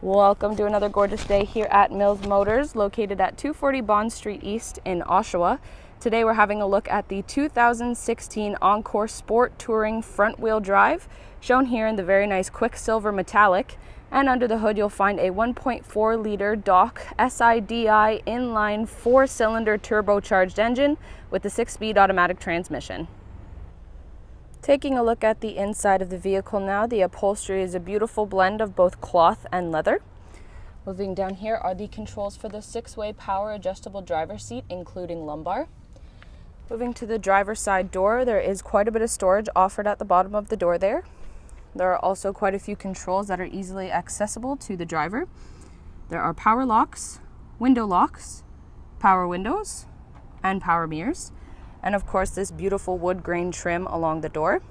Welcome to another gorgeous day here at Mills Motors, located at 240 Bond Street East in Oshawa. Today we're having a look at the 2016 Encore Sport Touring front-wheel drive, shown here in the very nice Quicksilver metallic. And under the hood you'll find a 1.4-liter DOC SIDI inline 4-cylinder turbocharged engine with a 6-speed automatic transmission. Taking a look at the inside of the vehicle now, the upholstery is a beautiful blend of both cloth and leather. Moving down here are the controls for the 6-way power adjustable driver's seat, including lumbar. Moving to the driver's side door, there is quite a bit of storage offered at the bottom of the door there. There are also quite a few controls that are easily accessible to the driver. There are power locks, window locks, power windows, and power mirrors. And of course, this beautiful wood grain trim along the door.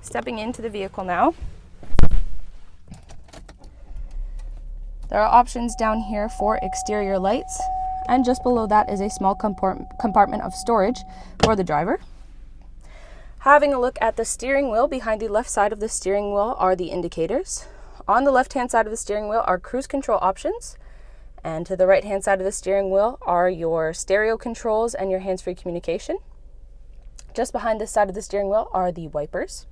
Stepping into the vehicle now. There are options down here for exterior lights, and just below that is a small compartment of storage for the driver. Having a look at the steering wheel, behind the left side of the steering wheel are the indicators. On the left-hand side of the steering wheel are cruise control options. And to the right-hand side of the steering wheel are your stereo controls and your hands-free communication. Just behind this side of the steering wheel are the wipers.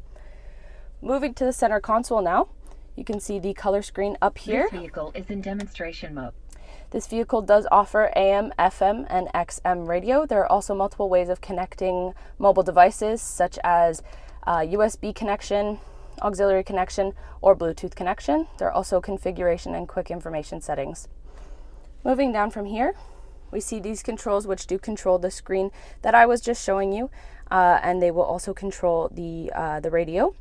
Moving to the center console now, you can see the color screen up here. This vehicle is in demonstration mode. This vehicle does offer AM, FM, and XM radio. There are also multiple ways of connecting mobile devices, such as USB connection, auxiliary connection, or Bluetooth connection. There are also configuration and quick information settings. Moving down from here, we see these controls, which do control the screen that I was just showing you, and they will also control the radio.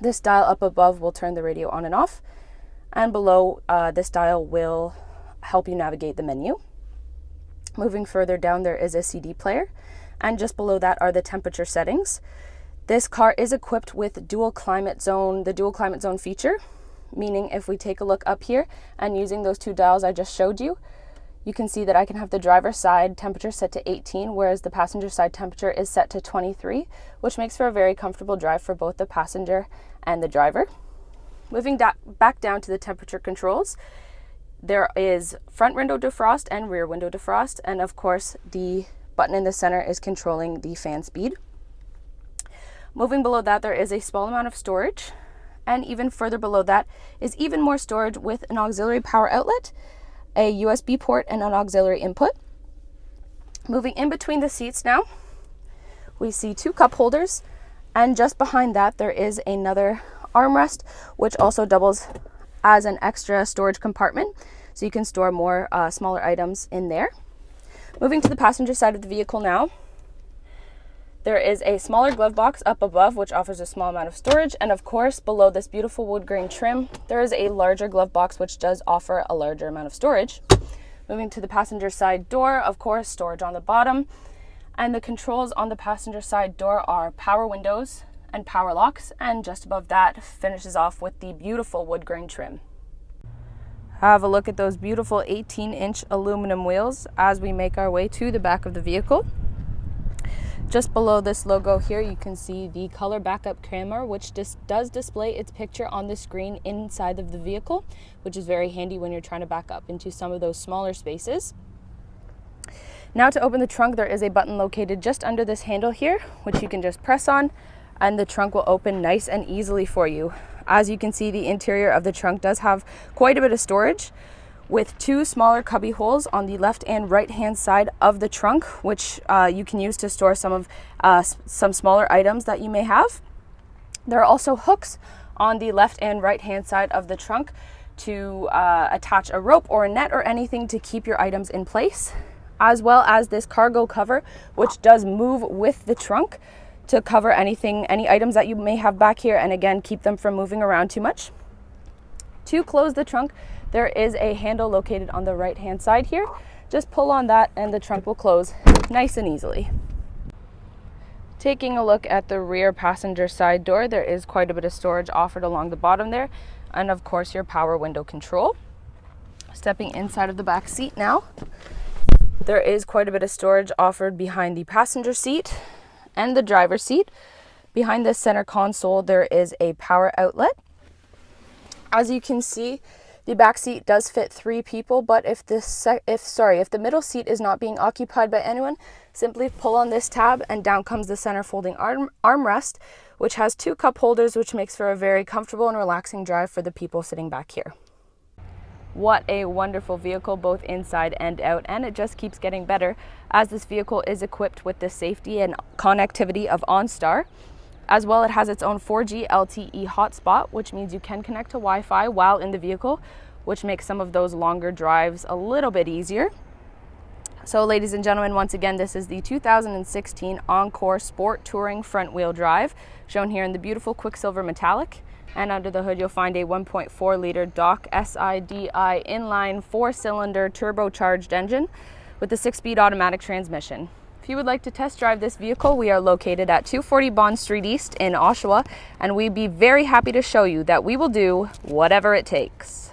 This dial up above will turn the radio on and off, and below this dial will help you navigate the menu. Moving further down, there is a CD player, and just below that are the temperature settings. This car is equipped with the dual climate zone feature, meaning if we take a look up here and using those two dials I just showed you, you can see that I can have the driver's side temperature set to 18, whereas the passenger side temperature is set to 23, which makes for a very comfortable drive for both the passenger and the driver. Moving back down to the temperature controls, there is front window defrost and rear window defrost, and of course the button in the center is controlling the fan speed. Moving below that, there is a small amount of storage. And even further below that is even more storage with an auxiliary power outlet, a USB port, and an auxiliary input. Moving in between the seats now, we see two cup holders, and just behind that there is another armrest, which also doubles as an extra storage compartment, so you can store more smaller items in there. Moving to the passenger side of the vehicle now, there is a smaller glove box up above, which offers a small amount of storage, and of course below this beautiful wood grain trim there is a larger glove box, which does offer a larger amount of storage. Moving to the passenger side door, of course, storage on the bottom, and the controls on the passenger side door are power windows and power locks, and just above that finishes off with the beautiful wood grain trim. Have a look at those beautiful 18-inch aluminum wheels as we make our way to the back of the vehicle. Just below this logo here, you can see the color backup camera, which does display its picture on the screen inside of the vehicle, which is very handy when you're trying to back up into some of those smaller spaces. Now to open the trunk, there is a button located just under this handle here, which you can just press on, and the trunk will open nice and easily for you. As you can see, the interior of the trunk does have quite a bit of storage, with two smaller cubby holes on the left and right hand side of the trunk, which you can use to store some smaller items that you may have. There are also hooks on the left and right hand side of the trunk to attach a rope or a net or anything to keep your items in place, as well as this cargo cover, which does move with the trunk to cover any items that you may have back here, and again keep them from moving around too much. To close the trunk, there is a handle located on the right hand side here. Just pull on that and the trunk will close nice and easily. Taking a look at the rear passenger side door, there is quite a bit of storage offered along the bottom there, and of course your power window control. Stepping inside of the back seat now, there is quite a bit of storage offered behind the passenger seat and the driver's seat. Behind the center console, there is a power outlet. As you can see, The back seat does fit 3 people, but if the middle seat is not being occupied by anyone, simply pull on this tab and down comes the center folding armrest, which has 2 cup holders, which makes for a very comfortable and relaxing drive for the people sitting back here. What a wonderful vehicle, both inside and out, and it just keeps getting better as this vehicle is equipped with the safety and connectivity of OnStar. As well, it has its own 4G LTE hotspot, which means you can connect to Wi-Fi while in the vehicle, which makes some of those longer drives a little bit easier. So ladies and gentlemen, once again, this is the 2016 Encore Sport Touring front wheel drive, shown here in the beautiful Quicksilver metallic. And under the hood, you'll find a 1.4 liter DOC SIDI inline 4-cylinder turbocharged engine with a 6-speed automatic transmission. If you would like to test drive this vehicle, we are located at 240 Bond Street East in Oshawa, and we'd be very happy to show you that we will do whatever it takes.